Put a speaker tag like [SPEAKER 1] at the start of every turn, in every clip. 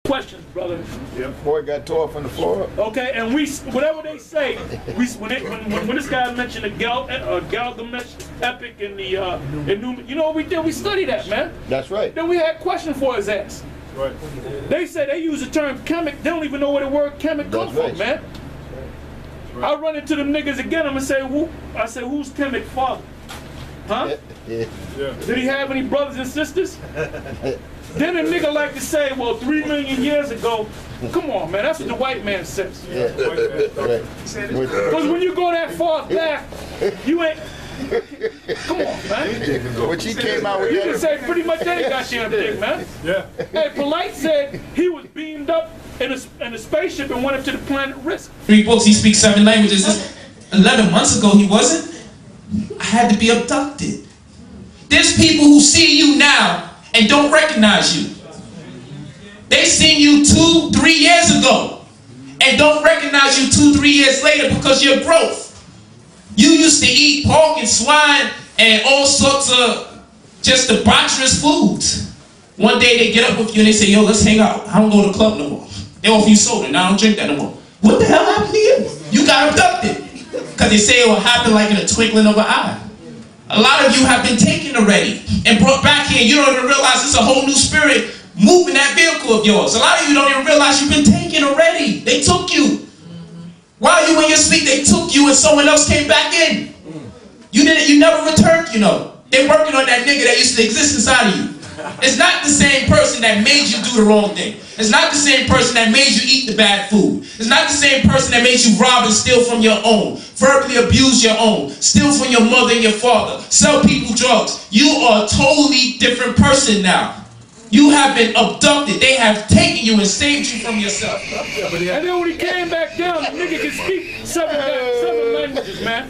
[SPEAKER 1] questions, brother.
[SPEAKER 2] Yeah, boy got tore from the floor.
[SPEAKER 1] Okay, and we, whatever they say, when this guy mentioned the Gilgamesh epic and the, you know what we did? We studied that, man.
[SPEAKER 2] That's right.
[SPEAKER 1] Then we had questions for his ass.
[SPEAKER 3] Right.
[SPEAKER 1] They said they use the term Kemet. They don't even know where the word Kemet comes from, man. Right. I run into them niggas again. I'm gonna say, I say, who's Kemet's father? Huh?
[SPEAKER 2] Yeah.
[SPEAKER 1] Did he have any brothers and sisters? Then a nigga like to say, well, 3 million years ago. Come on, man. That's what the white man says.
[SPEAKER 2] Yeah. Right.
[SPEAKER 1] Because when you go that far back, you ain't. Come on, man.
[SPEAKER 2] When she came out with
[SPEAKER 1] you can say pretty much any goddamn thing, man.
[SPEAKER 3] Yeah.
[SPEAKER 1] Hey, Polite said he was beamed up in a spaceship and went up to the planet Risk.
[SPEAKER 4] 3 books, he speaks 7 languages. 11 months ago, he wasn't. I had to be abducted. There's people who see you now and don't recognize you. They seen you 2-3 years ago and don't recognize you 2-3 years later because of your growth. You used to eat pork and swine and all sorts of just debaucherous foods. One day they get up with you and they say, yo, let's hang out. I don't go to the club no more. They offer you soda. Now I don't drink that no more. What the hell happened to you? You got abducted. Because they say it will happen like in a twinkling of an eye. A lot of you have been taken already and brought back here. You don't even realize it's a whole new spirit moving that vehicle of yours. A lot of you don't even realize you've been taken already. They took you. While you were in your sleep, they took you and someone else came back in. You never returned, you know. They're working on that nigga that used to exist inside of you. It's not the same person that made you do the wrong thing. It's not the same person that made you eat the bad food. It's not the same person that made you rob and steal from your own, verbally abuse your own, steal from your mother and your father, sell people drugs. You are a totally different person now. You have been abducted. They have taken you and saved you from yourself.
[SPEAKER 1] And then when he came back down, the nigga can speak 7 languages, man.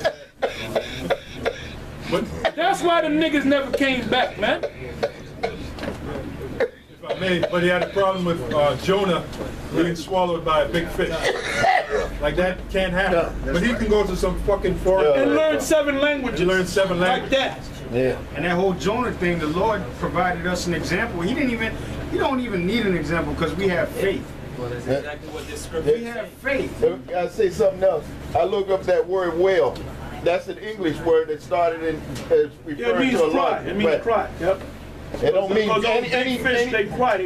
[SPEAKER 1] That's why the niggas never came back, man.
[SPEAKER 3] If I may, but he had a problem with Jonah being swallowed by a big fish. Like that can't happen. But he can go to some fucking forest
[SPEAKER 1] and learn 7 languages.
[SPEAKER 3] He learned 7 languages.
[SPEAKER 1] Like that.
[SPEAKER 5] Yeah. And that whole Jonah thing, the Lord provided us an example. He don't even need an example because we have faith.
[SPEAKER 6] Well, that's exactly what this scripture
[SPEAKER 5] We have faith.
[SPEAKER 2] I'll say something else. I look up that word whale. That's an English word that started in referring to a lot.
[SPEAKER 1] It means cry. Yep.
[SPEAKER 2] It don't mean
[SPEAKER 1] any fish. They cry.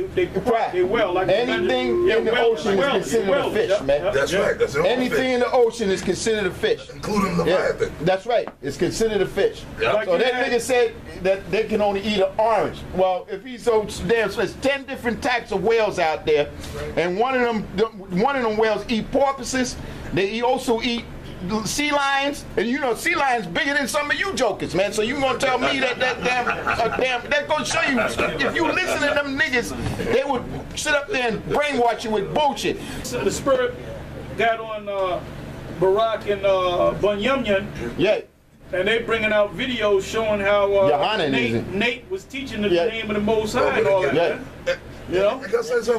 [SPEAKER 1] They well. Like
[SPEAKER 2] anything in the ocean is considered a fish, man.
[SPEAKER 7] That's right. That's
[SPEAKER 2] anything in the ocean is considered a fish,
[SPEAKER 7] including the Leviathan.
[SPEAKER 2] That's right. It's considered a fish.
[SPEAKER 7] Yep.
[SPEAKER 2] So that nigga said that they can only eat an orange. Well, if he's so damn, there's 10 different types of whales out there, and one of them whales eat porpoises. They also eat sea lions, and you know sea lions bigger than some of you jokers, man. So you gonna tell me that that gonna show you if you listen to them niggas, they would sit up there and brainwash you with bullshit.
[SPEAKER 1] So the spirit got on Barack and Bunyan.
[SPEAKER 2] Yeah.
[SPEAKER 1] And they bringing out videos showing how Nate was teaching the name of the Most High and all that. Man. You know?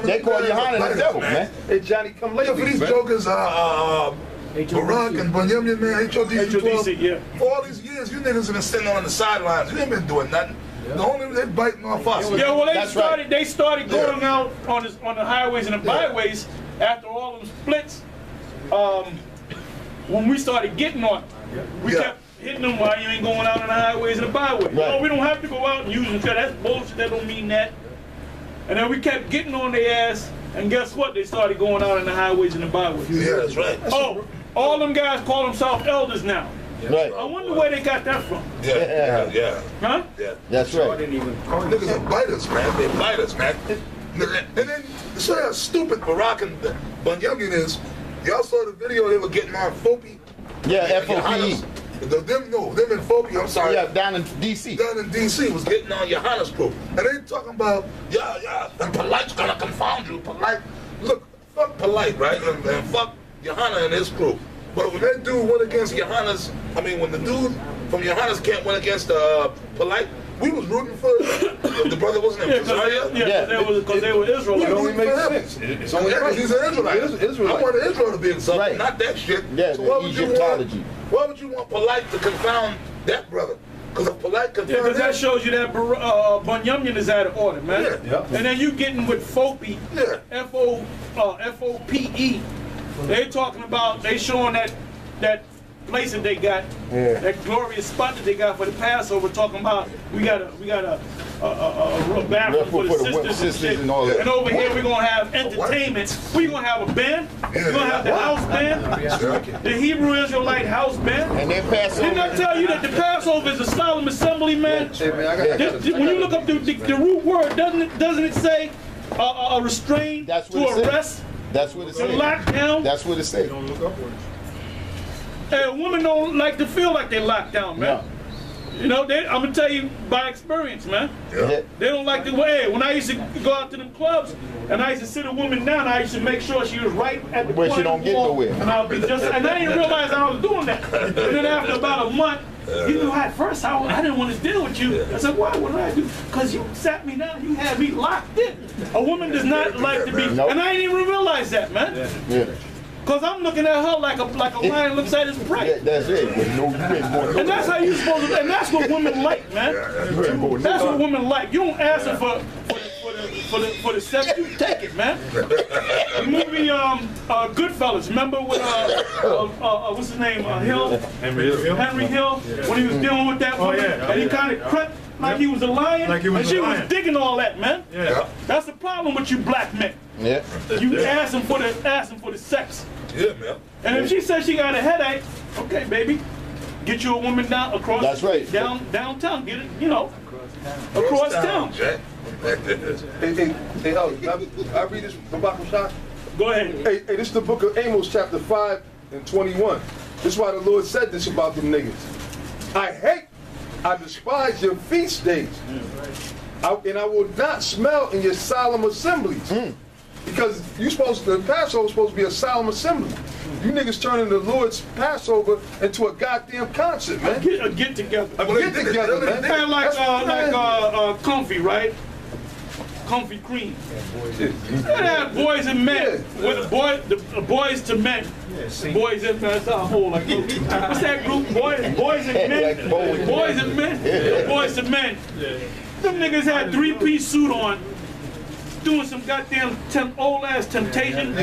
[SPEAKER 2] They call Yohanan the devil, man.
[SPEAKER 7] Hey Johnny, come later. For these jokers, Barack and Bunyan, man, HODC,
[SPEAKER 1] yeah.
[SPEAKER 7] For all these years, you niggas have been sitting on the sidelines. You ain't been doing nothing. The only they biting off us.
[SPEAKER 1] Yeah, well, they started going out on the highways and the byways after all them splits. When we started getting on, we kept hitting them while you ain't going out on the highways and the byways. Right. No, we don't have to go out and use them because that's bullshit. That don't mean that. And then we kept getting on their ass, and guess what? They started going out on the highways and the byways.
[SPEAKER 7] Yeah, that's right.
[SPEAKER 1] All them guys call themselves elders now.
[SPEAKER 2] Right.
[SPEAKER 1] I wonder where they got that from.
[SPEAKER 7] Yeah.
[SPEAKER 1] Huh?
[SPEAKER 7] Yeah.
[SPEAKER 2] That's right.
[SPEAKER 5] I didn't even call
[SPEAKER 7] niggas are biters, man. They bite us, man. And then, so how stupid Barack and Bunyan is, y'all saw the video they were getting on FOPI?
[SPEAKER 2] Yeah, FOPE.
[SPEAKER 7] Them in FOPI, I'm sorry.
[SPEAKER 2] Yeah, down in D.C.
[SPEAKER 7] Down in D.C. was getting on Yohanan group. And they talking about, and Polite's gonna confound you. Polite, look, fuck Polite, right? And fuck Yohanan and his group. But when that dude went against Yohanan's, when the dude from Yohanan's camp went against Polite, we was rooting for the brother wasn't in Messiah.
[SPEAKER 1] Because they were Israelites.
[SPEAKER 7] It only makes sense. He's an Israelite. I want Israel to be exalted, not that shit.
[SPEAKER 2] Yeah,
[SPEAKER 7] so why would you want Polite to confound that brother? Because if polite can
[SPEAKER 1] Yeah, because that
[SPEAKER 7] him,
[SPEAKER 1] shows you that Bunyamin is out of order, man.
[SPEAKER 7] Yeah.
[SPEAKER 1] And then you getting with FOPE,
[SPEAKER 7] Yeah.
[SPEAKER 1] FOPE. They talking about, they showing that place that they got, that glorious spot that they got for the Passover, talking about we got a bathroom for the sisters and
[SPEAKER 2] all that.
[SPEAKER 1] And over here we're gonna have entertainment. We're gonna have a band. We're gonna have the house band, the Hebrew Israelite house band.
[SPEAKER 2] And then Passover.
[SPEAKER 1] Didn't I tell you that the Passover is a solemn assembly, man? When you look up the root word, doesn't it say a restraint,
[SPEAKER 2] That's
[SPEAKER 1] to
[SPEAKER 2] what it says.
[SPEAKER 1] arrest,
[SPEAKER 2] That's what it
[SPEAKER 1] to
[SPEAKER 2] says.
[SPEAKER 1] lock down?
[SPEAKER 2] That's what it says.
[SPEAKER 3] Don't look upwards.
[SPEAKER 1] Hey, women don't like to feel like they're locked down, man.
[SPEAKER 2] No.
[SPEAKER 1] You know, I'm gonna tell you by experience, man.
[SPEAKER 2] Yeah.
[SPEAKER 1] They don't like the way. When I used to go out to them clubs and I used to sit a woman down, I used to make sure she was right at the
[SPEAKER 2] Where
[SPEAKER 1] point
[SPEAKER 2] she don't
[SPEAKER 1] of the
[SPEAKER 2] get
[SPEAKER 1] wall,
[SPEAKER 2] nowhere.
[SPEAKER 1] And I would be just, and I didn't realize I was doing that. And then after about a month, you know, at first I didn't want to deal with you. I said, why? What did I do? Because you sat me down, you had me locked in. A woman does not like to be,
[SPEAKER 2] Nope.
[SPEAKER 1] and I didn't even realize that, man.
[SPEAKER 2] Yeah.
[SPEAKER 1] Because I'm looking at her like a lion looks at his prey.
[SPEAKER 2] That's it. But no, you ain't going
[SPEAKER 1] And that's how you supposed to, and that's what women like, man. That's what women like. You don't ask them for the sex, you take it, man. The movie Goodfellas, remember with what's his name? Hill? Henry Hill, when he was dealing with that woman, and he kind of crept like he was a lion,
[SPEAKER 3] Like he was
[SPEAKER 1] and
[SPEAKER 3] a
[SPEAKER 1] she
[SPEAKER 3] lion.
[SPEAKER 1] was digging all that, man.
[SPEAKER 3] Yeah.
[SPEAKER 1] That's the problem with you black men.
[SPEAKER 2] Yeah.
[SPEAKER 1] You ask them for the sex.
[SPEAKER 7] Yeah, man.
[SPEAKER 1] And if she says she got a headache, okay, baby, get you a woman down across.
[SPEAKER 2] That's right.
[SPEAKER 1] Downtown, get it, you know, across town.
[SPEAKER 7] Jack.
[SPEAKER 8] Hey, I read this from Bible Shot.
[SPEAKER 1] Go ahead.
[SPEAKER 8] Hey, this is the book of Amos, chapter 5 and 21. This is why the Lord said this about them niggas. I despise your feast days. And I will not smell in your solemn assemblies. Because the Passover is supposed to be a solemn assembly. You niggas turning the Lord's Passover into a goddamn concert, man.
[SPEAKER 1] A get together.
[SPEAKER 8] Get together, man.
[SPEAKER 1] Kind of like Comfy, right? Comfy cream. Yeah, boys and men. With the boys to men. Boys and men. That's our whole like. What's that group? Boys and men. Boys and men. Boys to men. Them niggas had 3-piece suit on, doing some goddamn old ass temptation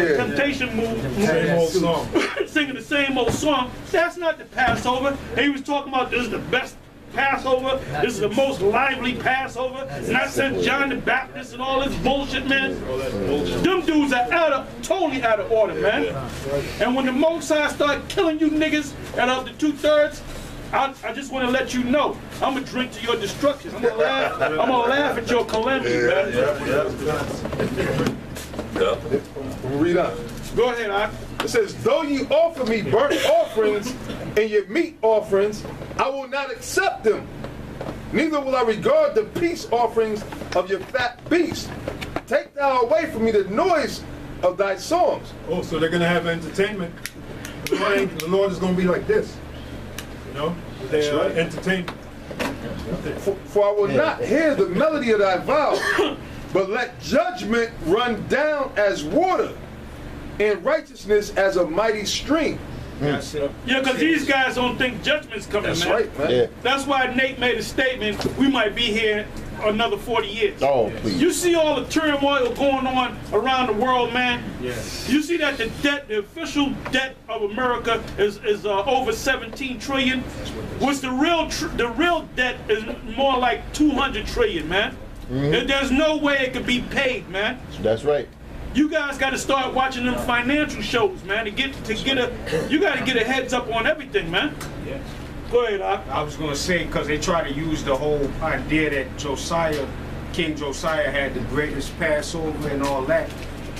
[SPEAKER 1] move.
[SPEAKER 3] Same old song.
[SPEAKER 1] Singing the same old song. That's not the Passover. He was talking about this is the best Passover. This is the most lively Passover. And I sent John the Baptist and all this bullshit, man. Them dudes are totally out of order, man. And when the Mosai start killing you niggas at up to 2/3, I just want to let you know, I'm gonna drink to your destruction. I'm gonna laugh at your calamity, man.
[SPEAKER 8] Read on.
[SPEAKER 1] Go ahead, Ak.
[SPEAKER 8] It says, though ye offer me burnt offerings and your meat offerings, I will not accept them. Neither will I regard the peace offerings of your fat beasts. Take thou away from me the noise of thy songs.
[SPEAKER 3] Oh, so they're going to have entertainment. The Lord is going to be like this. You know? They entertainment.
[SPEAKER 8] For I will not hear the melody of thy vows, but let judgment run down as water, and righteousness as a mighty stream.
[SPEAKER 1] Yeah, because these guys don't think judgment's coming,
[SPEAKER 8] That's
[SPEAKER 1] man.
[SPEAKER 8] right, man.
[SPEAKER 2] Yeah.
[SPEAKER 1] That's why Nate made a statement, we might be here another 40 years.
[SPEAKER 2] Oh, please.
[SPEAKER 1] You see all the turmoil going on around the world, man?
[SPEAKER 5] Yes.
[SPEAKER 1] You see that the official debt of America is over 17 trillion? What's the real debt is more like 200 trillion, man. There's no way it could be paid, man.
[SPEAKER 2] That's right.
[SPEAKER 1] You guys got to start watching them financial shows, man. You got to get a heads up on everything, man.
[SPEAKER 5] Yes.
[SPEAKER 1] Go ahead, Ak.
[SPEAKER 5] I was going to say, because they try to use the whole idea that King Josiah had the greatest Passover and all that.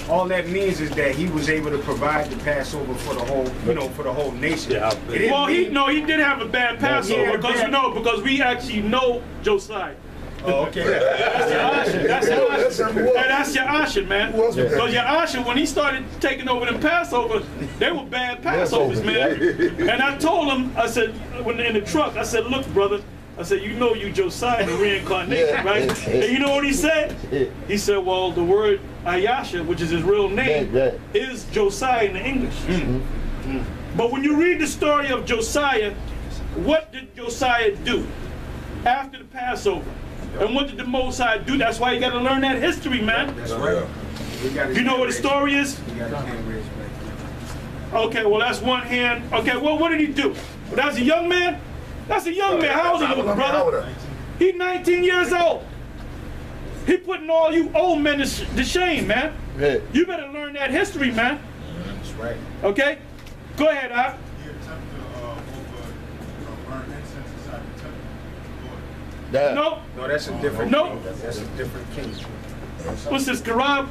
[SPEAKER 5] All that means is that he was able to provide the Passover for the whole, for the whole nation.
[SPEAKER 1] Well, he did have a bad Passover because we actually know Josiah.
[SPEAKER 5] Oh, okay.
[SPEAKER 1] That's your Asher, man. Because your Asher, when he started taking over the Passover, they were bad Passovers, man. And I told him, I said, when in the truck, I said, look, brother, I said, you know you Josiah the reincarnation, right? And you know what he said? He said, well, the word Ayasha, which is his real name, is Josiah in the English. But when you read the story of Josiah, what did Josiah do? after the Passover. And what did the Most High do? That's why you got to learn that history, man.
[SPEAKER 5] That's right.
[SPEAKER 1] You know what the story is?
[SPEAKER 5] He got his hand raised back.
[SPEAKER 1] Okay, well, that's one hand. Okay, well, what did he do? Well, that's a young man? That's a young man. How old are you, brother? He's 19 years old. He putting all you old men to shame, man.
[SPEAKER 2] Yeah.
[SPEAKER 1] You better learn that history, man.
[SPEAKER 5] That's right.
[SPEAKER 1] Okay? Go ahead, Ak. No.
[SPEAKER 5] No, that's a different
[SPEAKER 1] No.
[SPEAKER 5] king. That's a different king.
[SPEAKER 1] What's this, Garab?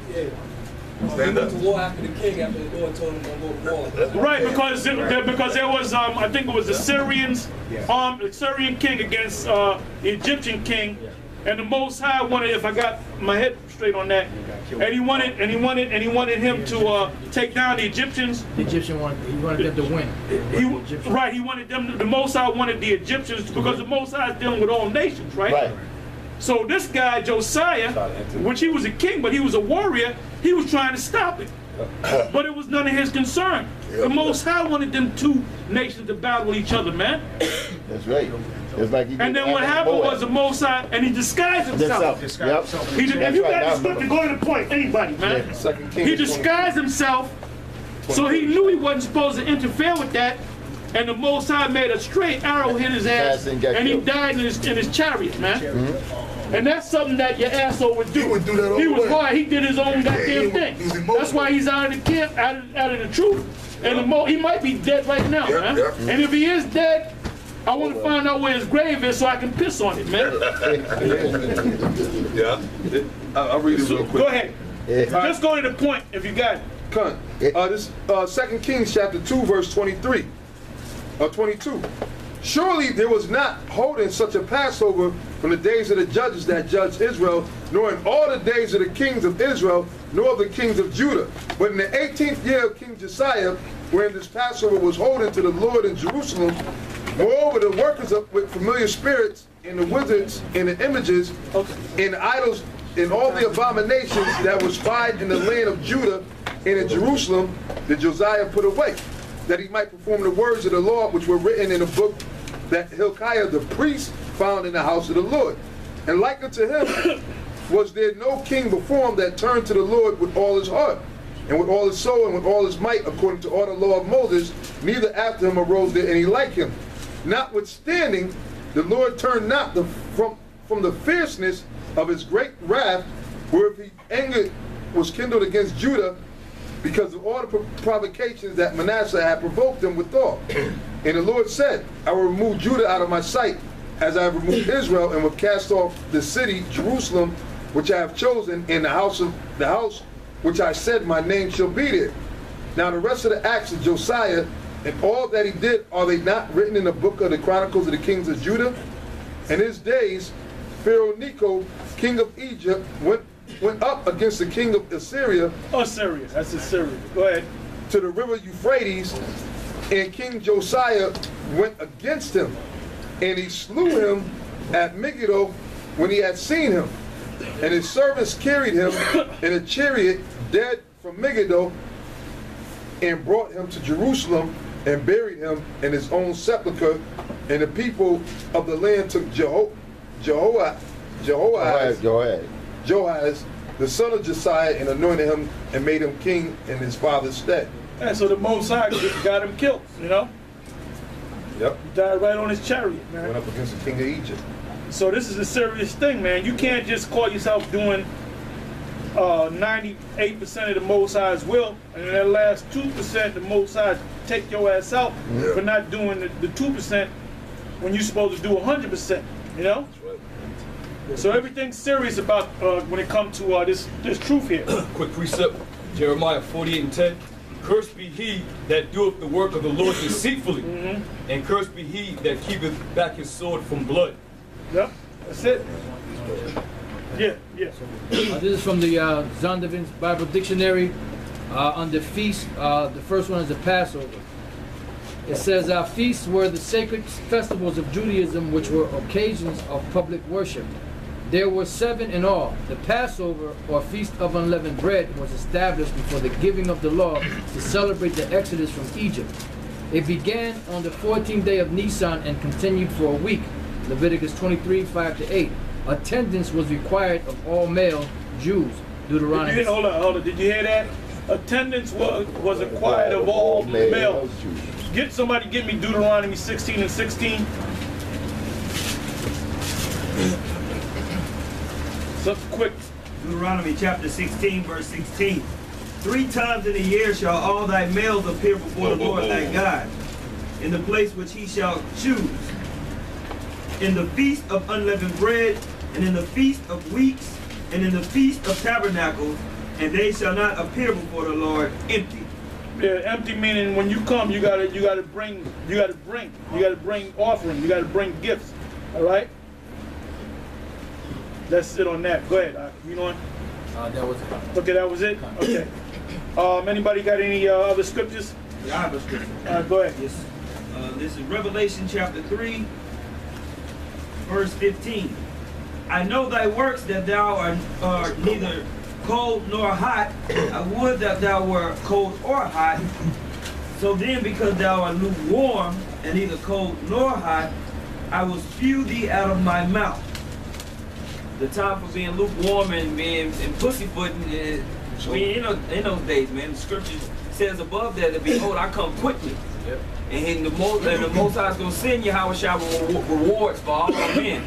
[SPEAKER 7] Stand up.
[SPEAKER 6] To war after the king, after the Lord told him to go war.
[SPEAKER 1] Right, because there was, I think it was the Syrians, the Syrian king against the Egyptian king, and the Most High wanted, if I got my head straight on that, and he wanted him to take down the Egyptians.
[SPEAKER 9] The Egyptian he wanted them to win.
[SPEAKER 1] Right, he wanted them. The Most High wanted the Egyptians because the Most High is dealing with all nations, right?
[SPEAKER 2] Right.
[SPEAKER 1] So this guy Josiah, which he was a king, but he was a warrior, he was trying to stop it. But it was none of his concern. The Most High wanted them two nations to battle each other, man.
[SPEAKER 2] That's right. It's like he
[SPEAKER 1] And then what happened was the Most High, and he disguised himself.
[SPEAKER 2] Yep.
[SPEAKER 1] He did, if you got the scripture, go to the point, anybody, man. He disguised himself, so he knew he wasn't supposed to interfere with that. And the Most High made a straight arrow hit his ass, and he died in his chariot, man. And that's something that your asshole would do.
[SPEAKER 7] He would do that all
[SPEAKER 1] He
[SPEAKER 7] the
[SPEAKER 1] was
[SPEAKER 7] way.
[SPEAKER 1] hard. He did his own goddamn thing. That's why he's out of the camp, out of the truth. And he might be dead right now, man. And if he is dead, I want to find out where his grave is so I can piss on it, man.
[SPEAKER 7] Yeah.
[SPEAKER 8] I'll read it real quick.
[SPEAKER 1] Go ahead. Just go to the point if you got it.
[SPEAKER 8] Con. This 2 Kings chapter 2 verse 23. 22. Surely there was not holding such a Passover from the days of the judges that judged Israel, nor in all the days of the kings of Israel, nor of the kings of Judah. But in the 18th year of King Josiah, when this Passover was holding to the Lord in Jerusalem, moreover the workers with familiar spirits and the wizards and the images and the idols and all the abominations that was spied in the land of Judah and in Jerusalem, that Josiah put away, that he might perform the words of the law which were written in a book that Hilkiah the priest found in the house of the Lord. And like unto him was there no king before him that turned to the Lord with all his heart, and with all his soul, and with all his might, according to all the law of Moses, neither after him arose there any like him. Notwithstanding, the Lord turned not from the fierceness of his great wrath, wherewith he anger was kindled against Judah, because of all the provocations that Manasseh had provoked him withal. And the Lord said, I will remove Judah out of my sight, as I have removed Israel, and will cast off the city, Jerusalem, which I have chosen, in the house which I said my name shall be there. Now the rest of the acts of Josiah, and all that he did, are they not written in the book of the Chronicles of the kings of Judah? In his days, Pharaoh Necho, king of Egypt, went up against the king of Assyria.
[SPEAKER 1] Assyria, that's Assyria. Go ahead.
[SPEAKER 8] To the river Euphrates, and King Josiah went against him, and he slew him at Megiddo when he had seen him. And his servants carried him in a chariot dead from Megiddo, and brought him to Jerusalem, and buried him in his own sepulchre. And the people of the land took Joahaz, the son of Josiah, and anointed him and made him king in his father's stead.
[SPEAKER 1] And so the Most High got him killed, you know?
[SPEAKER 8] Yep.
[SPEAKER 1] He died right on his chariot, man.
[SPEAKER 8] Went up against the king of Egypt.
[SPEAKER 1] So this is a serious thing, man. You can't just call yourself doing 98% of the Most High's will, and in that last 2%, the Most High take your ass out for not doing the 2% when you're supposed to do 100%, you know? So everything's serious about when it comes to this truth here.
[SPEAKER 6] Quick precept, Jeremiah 48:10. Cursed be he that doeth the work of the Lord deceitfully, and cursed be he that keepeth back his sword from blood.
[SPEAKER 1] Yep, that's it. Yeah.
[SPEAKER 9] This is from the Zondervan's Bible Dictionary. On the feast, the first one is the Passover. It says, our feasts were the sacred festivals of Judaism, which were occasions of public worship. There were 7 in all. The Passover, or Feast of Unleavened Bread, was established before the giving of the law to celebrate the Exodus from Egypt. It began on the 14th day of Nisan and continued for a week, Leviticus 23, 5-8. Attendance was required of all male Jews. Deuteronomy.
[SPEAKER 1] Hold on. Did you hear that? Attendance was required of all male. Get somebody, get me Deuteronomy 16 and 16. Something quick.
[SPEAKER 10] Deuteronomy chapter 16, verse 16. 3 times in a year shall all thy males appear before the Lord thy God, in the place which he shall choose, in the feast of unleavened bread, and in the feast of weeks, and in the feast of tabernacles, and they shall not appear before the Lord empty.
[SPEAKER 1] Yeah, empty meaning when you come, you gotta bring offering, you gotta bring gifts. All right. Let's sit on that. Go ahead. You know what?
[SPEAKER 9] That was it.
[SPEAKER 1] Okay, that was it. Okay. Anybody got any other scriptures?
[SPEAKER 10] Yeah, I have a scripture.
[SPEAKER 1] Go ahead.
[SPEAKER 10] Yes. This is Revelation chapter 3, verse 15. I know thy works, that thou art neither cold nor hot. I would that thou were cold or hot. So then, because thou art lukewarm, and neither cold nor hot, I will spew thee out of my mouth. The time for being lukewarm and being pussyfooting is, in those days, man. The scripture says above that, behold, I come quickly.
[SPEAKER 9] Yep.
[SPEAKER 10] And the Most High is going to send you rewards for all men.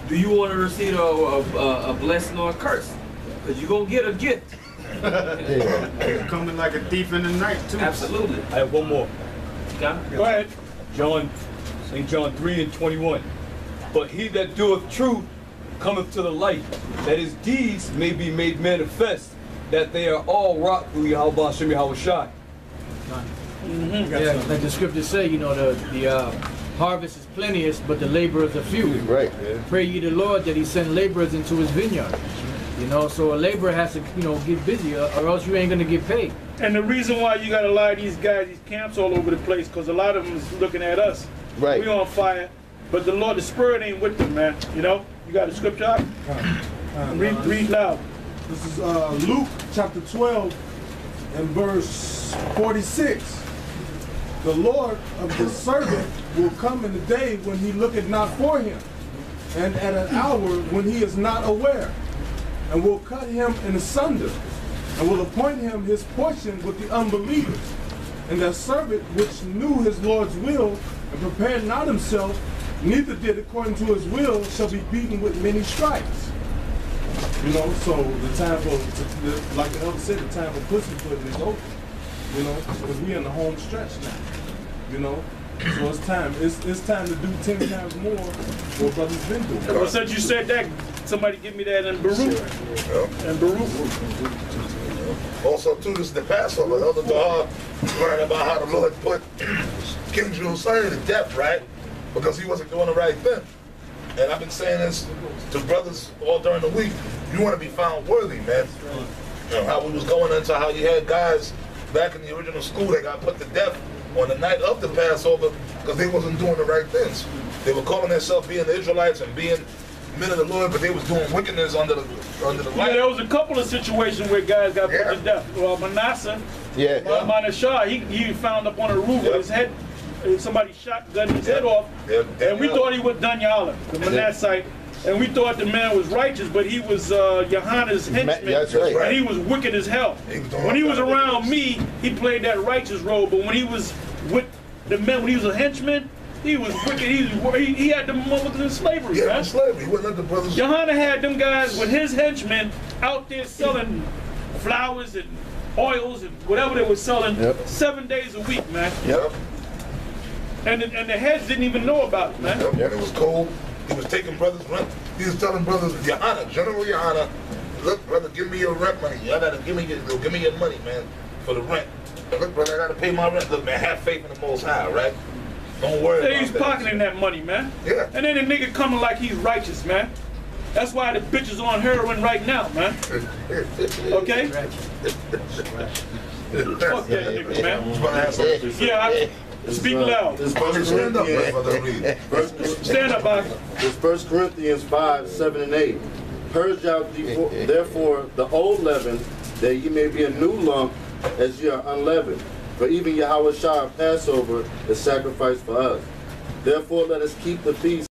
[SPEAKER 10] Do you want to receive a blessing or a curse? Because you're going to get a gift.
[SPEAKER 5] Coming like a thief in the night, too.
[SPEAKER 10] Absolutely.
[SPEAKER 6] I have one more.
[SPEAKER 10] Okay?
[SPEAKER 1] Go ahead.
[SPEAKER 6] St. John 3 and 21. But he that doeth truth cometh to the light, that his deeds may be made manifest, that they are all wrought through Yahweh Shem Yahweh Shai.
[SPEAKER 9] Yeah, like the scriptures say, you know, the harvest is plenteous, but the laborers are few.
[SPEAKER 2] Right.
[SPEAKER 9] Pray ye the Lord that he send laborers into his vineyard. You know, so a laborer has to, get busy, or else you ain't gonna get paid.
[SPEAKER 1] And the reason why you got a lot of these guys, these camps all over the place, because a lot of them is looking at us.
[SPEAKER 2] Right.
[SPEAKER 1] We on fire, but the Lord, the Spirit ain't with them, man. You know, you got the scripture out? Read loud.
[SPEAKER 11] This is Luke chapter 12 and verse 46. The Lord of the servant will come in the day when he looketh not for him, and at an hour when he is not aware, and will cut him in asunder, and will appoint him his portion with the unbelievers. And that servant which knew his Lord's will, and prepared not himself, neither did according to his will, shall be beaten with many stripes. You know, so the time for, like the elder said, the time for pussyfooting is over. You know, because we in the home stretch now. You know, so it's time. It's time to do 10 times more than what brothers been doing.
[SPEAKER 1] Well, since you said that, somebody give me that in Baruch. And Baruch.
[SPEAKER 7] Also, too, this is the Passover. Elder Bahar learned about how the Lord put King Josiah to death, right? Because he wasn't doing the right thing. And I've been saying this to brothers all during the week. You want to be found worthy, man. You know, how we was going into how you had guys back in the original school that got put to death on the night of the Passover because they wasn't doing the right things. They were calling themselves being the Israelites and being men of the Lord, but they was doing wickedness under the light.
[SPEAKER 1] Yeah, there was a couple of situations where guys got put to death. Well, Manasseh, Manasseh, he found up on a roof with his head, somebody shotgunned his head off, and we thought he was Danyala, the Manassite, and we thought the man was righteous, but he was Johanna's henchman,
[SPEAKER 2] That's right.
[SPEAKER 1] and he was wicked as hell. When he was around me, he played that righteous role, but when he was with the men, when he was a henchman, he was wicked. He had the motherfuckers in slavery, man.
[SPEAKER 7] In slavery. He wouldn't let the brothers.
[SPEAKER 1] Johanna had them guys with his henchmen out there selling flowers and oils and whatever they were selling 7 days a week, man.
[SPEAKER 7] Yep.
[SPEAKER 1] And the heads didn't even know about it, man.
[SPEAKER 7] Yep. When it was cold, he was taking brothers' rent. He was telling brothers, Johanna, General Johanna, look, brother, give me your rent money. Y'all gotta give me your money, man, for the rent. Look, brother, I gotta pay my rent. Look, man, have faith in the Most High, right? Don't worry about that.
[SPEAKER 1] He's pocketing that money, man.
[SPEAKER 7] Yeah.
[SPEAKER 1] And then the nigga coming like he's righteous, man. That's why the bitch is on heroin right now, man. Okay? Fuck that nigga, man. Yeah, speak loud.
[SPEAKER 7] Stand up,
[SPEAKER 1] Stand up, Bob.
[SPEAKER 12] It's 1 Corinthians 5, 7, and 8. Purge out therefore the old leaven, that ye may be a new lump, as ye are unleavened. For even Yahweh Shai Passover is sacrificed for us. Therefore let us keep the feast